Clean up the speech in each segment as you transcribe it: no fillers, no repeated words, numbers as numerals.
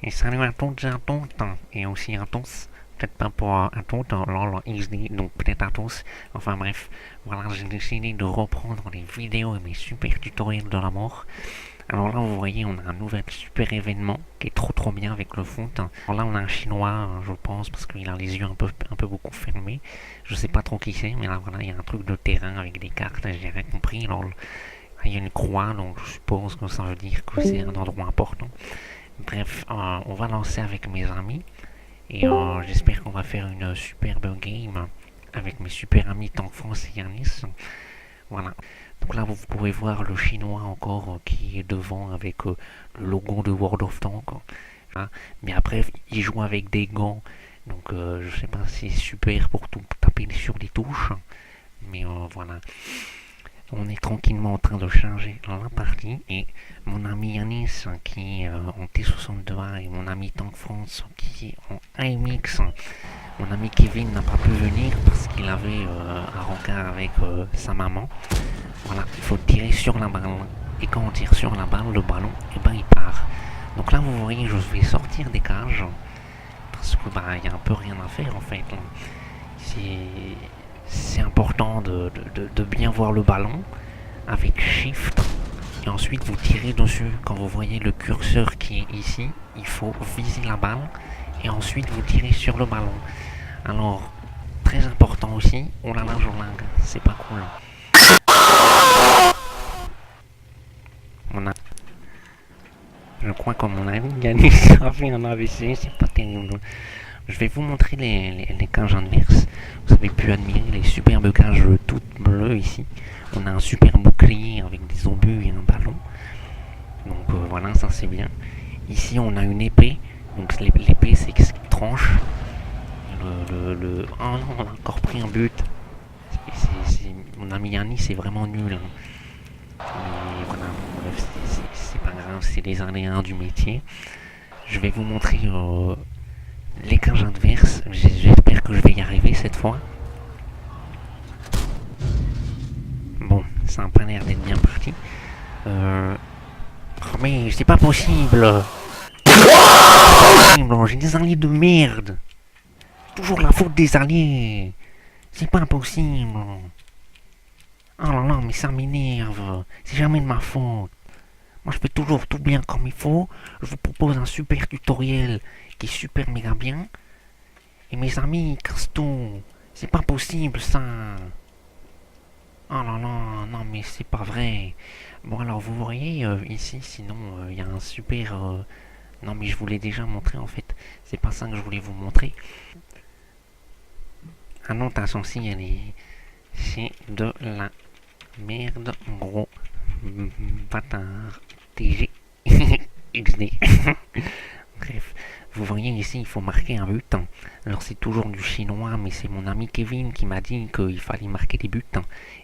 Et salut à toutes et à toutes, et aussi à tous. Peut-être pas pour à toutes, lol, XD, donc peut-être à tous. Enfin bref, voilà, j'ai décidé de reprendre les vidéos et mes super tutoriels de la mort. Alors là, vous voyez, on a un nouvel super événement qui est trop bien avec le foot. Alors là, on a un chinois, je pense, parce qu'il a les yeux un peu beaucoup fermés. Je sais pas trop qui c'est, mais là, voilà, il y a un truc de terrain avec des cartes, j'ai rien compris. Alors, il y a une croix, donc je suppose que ça veut dire que c'est un endroit important. Bref, on va lancer avec mes amis et j'espère qu'on va faire une superbe game avec mes super amis Tank France et Yanis. Voilà. Donc là, vous pouvez voir le chinois encore qui est devant avec le logo de World of Tanks. Hein. Mais après, il joue avec des gants. Donc je sais pas si c'est super pour tout taper sur les touches. Mais voilà. On est tranquillement en train de charger la partie et mon ami Yanis qui est en T62A et mon ami Tank France qui est en AMX. Mon ami Kevin n'a pas pu venir parce qu'il avait un rencard avec sa maman. Voilà, il faut tirer sur la balle et quand on tire sur la balle, le ballon, et ben il part. Donc là vous voyez, je vais sortir des cages parce que bah il y a un peu rien à faire en fait. C'est important de bien voir le ballon avec Shift et ensuite vous tirez dessus. Quand vous voyez le curseur qui est ici, il faut viser la balle et ensuite vous tirez sur le ballon. Alors, très important aussi, oh là là, je lag, c'est pas cool. On a... Je crois que mon ami Yannis a fait un AVC, c'est pas terrible. Je vais vous montrer les cages inverses. Vous avez pu admirer les superbes cages toutes bleues ici. On a un super bouclier avec des obus et un ballon. Donc voilà, ça c'est bien. Ici on a une épée. Donc l'épée c'est ce qui tranche. Oh non, on a encore pris un but. Mon ami Yanni c'est vraiment nul. Hein. Mais voilà, bref, c'est pas grave, c'est les aléas du métier. Je vais vous montrer les cages inverses. J'espère que je vais y arriver cette fois. Bon, ça n'a pas l'air d'être bien parti. Oh mais c'est pas possible. J'ai des alliés de merde. Toujours la faute des alliés. C'est pas possible. Oh là là, mais ça m'énerve. C'est jamais de ma faute. Moi je fais toujours tout bien comme il faut. Je vous propose un super tutoriel qui est super méga bien. Et mes amis cassent tout. C'est pas possible ça. Oh là là, non mais c'est pas vrai. Bon alors vous voyez ici, sinon il y a un super... Non mais je vous l'ai déjà montré en fait. C'est pas ça que je voulais vous montrer. Ah non, attention, si elle est... C'est de la merde, gros bâtard. TG. XD. Bref, vous voyez ici, il faut marquer un but. Alors c'est toujours du chinois, mais c'est mon ami Kevin qui m'a dit qu'il fallait marquer des buts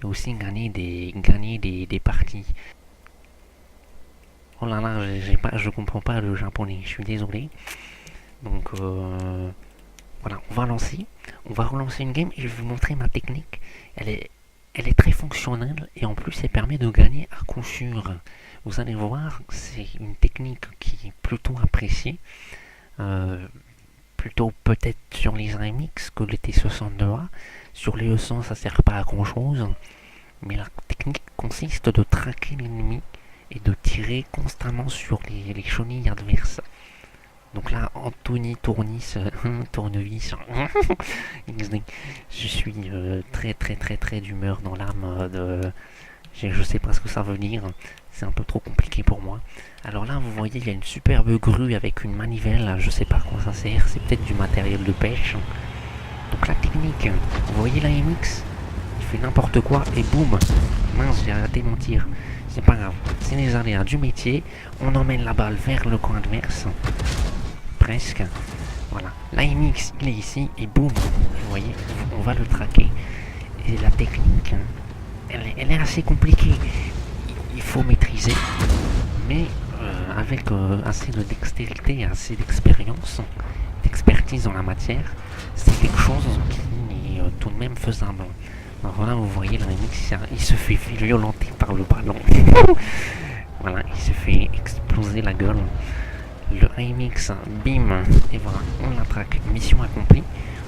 et aussi gagner des parties. Oh là là, je comprends pas le japonais, je suis désolé. Donc voilà, on va lancer. On va relancer une game et je vais vous montrer ma technique. Elle est très fonctionnelle et en plus elle permet de gagner à coup sûr. Vous allez voir, c'est une technique qui est plutôt appréciée. Plutôt peut-être sur les AMX que les T62A. Sur les E100 ça sert pas à grand chose. Mais la technique consiste de traquer l'ennemi et de tirer constamment sur les chenilles adverses. Donc là, Anthony Tournevis, je suis très d'humeur dans l'âme. Je sais pas ce que ça veut dire, c'est un peu trop compliqué pour moi. Alors là, vous voyez, il y a une superbe grue avec une manivelle, je sais pas à quoi ça sert, c'est peut-être du matériel de pêche. Donc la technique, vous voyez la MX, il fait n'importe quoi et boum, mince, j'ai arrêté mon tir. C'est pas grave, c'est les aléas du métier, on emmène la balle vers le coin adverse. Presque. Voilà. L'AMX, il est ici et boum, vous voyez, on va le traquer. Et la technique, elle est assez compliquée. Il faut maîtriser, mais avec assez de dextérité et assez d'expérience, d'expertise dans la matière, c'est quelque chose qui est tout de même faisable. Alors voilà, vous voyez, l'AMX, il se fait violenter par le ballon. Voilà, il se fait exploser la gueule. AMX, bim, et voilà, on la traque. Mission accomplie.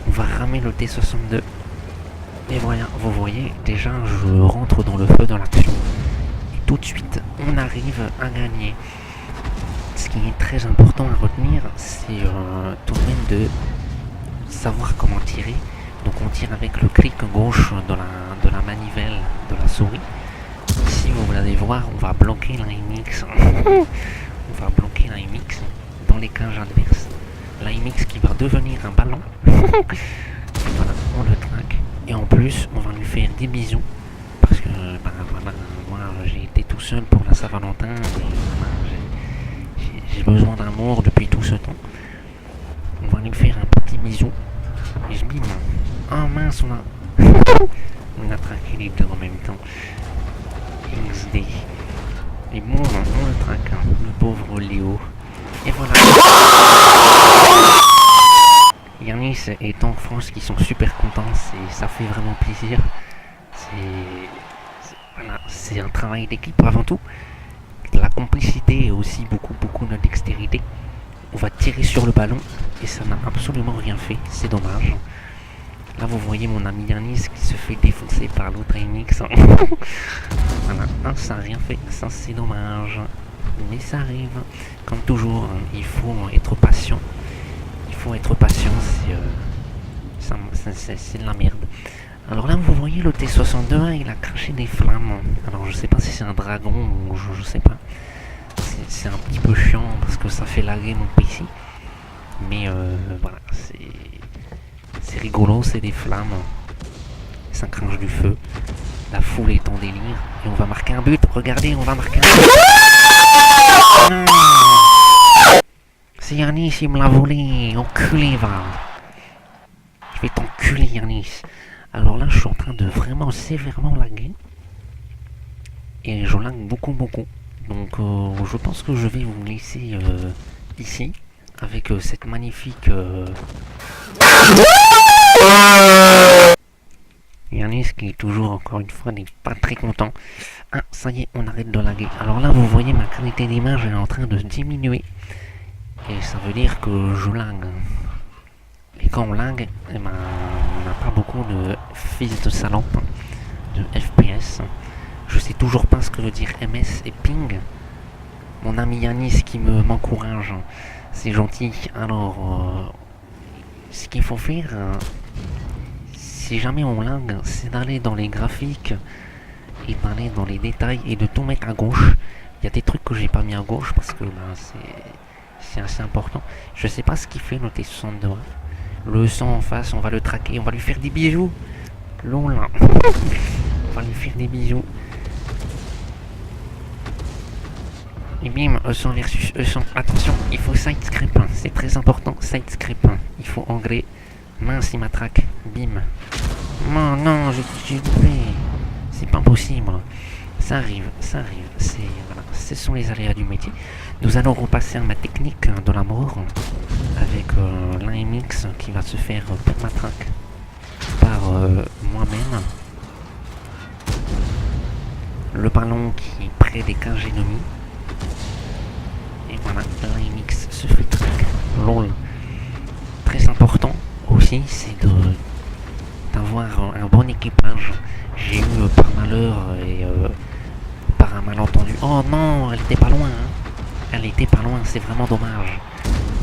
On va ramer le T-62. Et voilà, vous voyez, déjà je rentre dans le feu de l'action. Et tout de suite, on arrive à gagner. Ce qui est très important à retenir, c'est tout de même de savoir comment tirer. Donc on tire avec le clic gauche de la manivelle de la souris. Ici, vous allez voir, on va bloquer l'AMX. On va bloquer l'AMX dans les cages adverses. L'AMX qui va devenir un ballon. Voilà, on le traque. Et en plus, on va lui faire des bisous. Parce que, bah, voilà, moi j'ai été tout seul pour la Saint-Valentin. J'ai besoin d'amour depuis tout ce temps. On va lui faire un petit bisou. Et je bim. Oh mince, on a traqué les deux en même temps. XD. Et bon, on le traque, hein, le pauvre Léo. Et voilà. Yanis est en France qui sont super contents, ça fait vraiment plaisir. Voilà, c'est un travail d'équipe avant tout. La complicité et aussi beaucoup de dextérité. On va tirer sur le ballon et ça n'a absolument rien fait, c'est dommage. Là vous voyez mon ami Yanis qui se fait défoncer par l'autre AMX. Voilà, ça n'a rien fait, ça c'est dommage. Mais ça arrive. Comme toujours, hein, il faut être patient. Il faut être patient, c'est de la merde. Alors là vous voyez le T-62, il a craché des flammes. Alors je sais pas si c'est un dragon ou je sais pas. C'est un petit peu chiant parce que ça fait laguer mon PC. Mais voilà, c'est rigolo, c'est des flammes. Ça crache du feu. La foule est en délire. Et on va marquer un but. Regardez, on va marquer un but. Non. C'est Yanis, il me l'a volé. Enculé, va. Je vais t'enculer, Yanis. Alors là, je suis en train de vraiment sévèrement laguer. Et je lag beaucoup. Donc je pense que je vais vous laisser ici. Avec cette magnifique... Yanis qui est toujours, encore une fois, n'est pas très content. Ah, ça y est, on arrête de laguer. Alors là, vous voyez, ma qualité d'image est en train de diminuer. Et ça veut dire que je lag. Et quand on lag, eh ben, on n'a pas beaucoup de fils de salope, de FPS. Je sais toujours pas ce que veut dire MS et ping. Mon ami Yanis qui m'encourage, c'est gentil. Alors, ce qu'il faut faire... si jamais on lag, c'est d'aller dans les graphiques et d'aller dans les détails et de tout mettre à gauche. Il y a des trucs que j'ai pas mis à gauche parce que ben, c'est assez important. Je sais pas ce qu'il fait le T-62. Le sang en face, on va le traquer, on va lui faire des bisous. Lol. On va lui faire des bisous. Et bim, E100 versus E100. Attention, il faut side script, c'est très important, side script. Il faut anglais. Mince, il m'attraque. Bim. Non, non, j'ai loupé. C'est pas possible. Ça arrive. Voilà, ce sont les aléas du métier. Nous allons repasser à ma technique de la mort avec l'AMX qui va se faire permatraque par moi-même. Le ballon qui est près des cages ennemies. Et voilà, l'AMX se fait track. LOL. Très important aussi, c'est d'avoir un bon équipage. J'ai eu par malheur et par un malentendu. Oh non, elle était pas loin. Hein. Elle était pas loin, c'est vraiment dommage.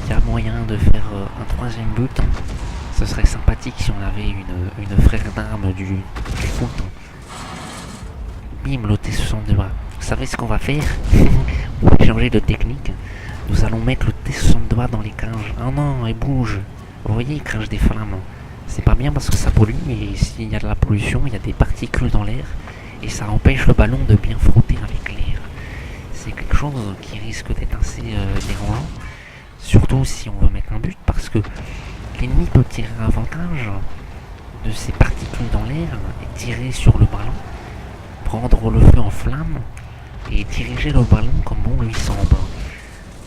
Il y a moyen de faire un troisième but. Ce serait sympathique si on avait une frère d'armes du foot. Bim, le T-62. Vous savez ce qu'on va faire? On va changer de technique. Nous allons mettre le T-62 dans les cages. Oh non, elle bouge. Vous voyez, il crache des flammes. C'est pas bien parce que ça pollue, mais s'il y a de la pollution, il y a des particules dans l'air et ça empêche le ballon de bien frotter avec l'air. C'est quelque chose qui risque d'être assez dérangeant, surtout si on veut mettre un but, parce que l'ennemi peut tirer avantage de ces particules dans l'air et tirer sur le ballon, prendre le feu en flamme et diriger le ballon comme bon lui semble.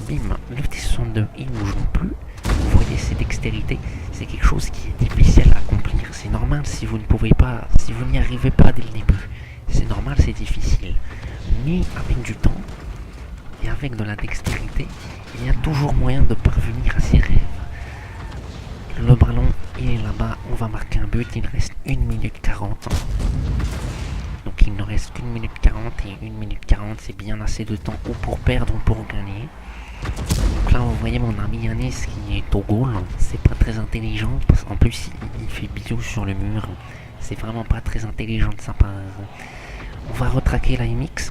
Bim, le T-62 il bouge non plus. Vous voyez, c'est dextérité, c'est quelque chose qui est difficile à accomplir. C'est normal si vous ne pouvez pas, si vous n'y arrivez pas dès le début. C'est normal, c'est difficile. Mais avec du temps, et avec de la dextérité, il y a toujours moyen de parvenir à ses rêves. Le ballon, il est là-bas, on va marquer un but, il reste 1 minute 40. Donc il ne reste qu'une minute 40 et 1 minute 40 c'est bien assez de temps ou pour perdre ou pour gagner. Donc là vous voyez mon ami Yanis qui est au goal, c'est pas très intelligent parce qu'en plus il fait bisous sur le mur, c'est vraiment pas très intelligent de sa part. On va retraquer la MX.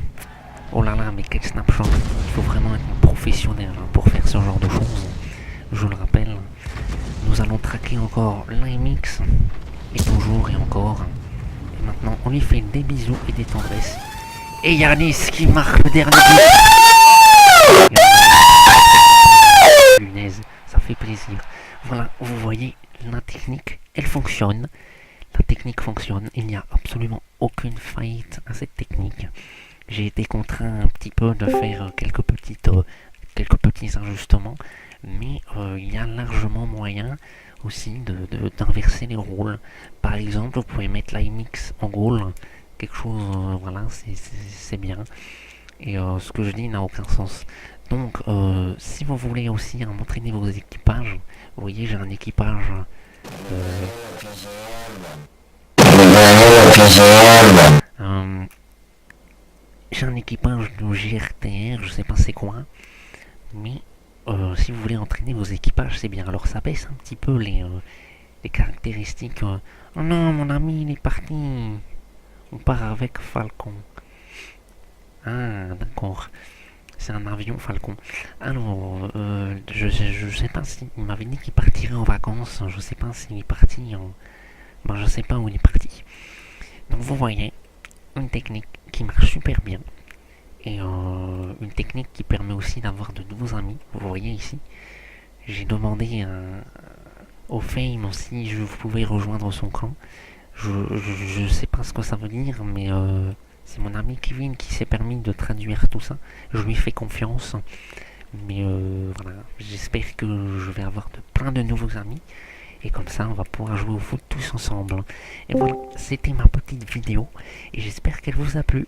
Oh là là mais quel snapshot, il faut vraiment être un professionnel pour faire ce genre de choses, je le rappelle. Nous allons traquer encore l'AMX, et toujours et encore. Et maintenant, on lui fait des bisous et des tendresses. Et Yanis qui marque le dernier but. Punaise, ça fait plaisir. Voilà, vous voyez, la technique, elle fonctionne. La technique fonctionne. Il n'y a absolument aucune faillite à cette technique. J'ai été contraint un petit peu de faire quelques petits ajustements. Mais il y a largement moyen aussi d'inverser les rôles. Par exemple, vous pouvez mettre l'IMX en goal, quelque chose, voilà, c'est bien. Et ce que je dis n'a aucun sens. Donc, si vous voulez aussi entraîner vos équipages, vous voyez, j'ai un équipage. Euh, j'ai un équipage de GRTR, je sais pas c'est quoi, mais si vous voulez entraîner vos équipages, c'est bien. Alors ça baisse un petit peu les caractéristiques. Oh non, mon ami, il est parti. On part avec Falcon. Ah, d'accord. C'est un avion Falcon. Alors, je sais pas si... Il m'avait dit qu'il partirait en vacances. Je sais pas s'il est parti en... Bon, je sais pas où il est parti. Donc vous voyez, une technique qui marche super bien. Et une technique qui permet aussi d'avoir de nouveaux amis. Vous voyez ici, j'ai demandé au Fame si je pouvais rejoindre son camp. Je sais pas ce que ça veut dire, mais c'est mon ami Kevin qui s'est permis de traduire tout ça. Je lui fais confiance. Mais voilà, j'espère que je vais avoir plein de nouveaux amis. Et comme ça, on va pouvoir jouer au foot tous ensemble. Et voilà, c'était ma petite vidéo. Et j'espère qu'elle vous a plu.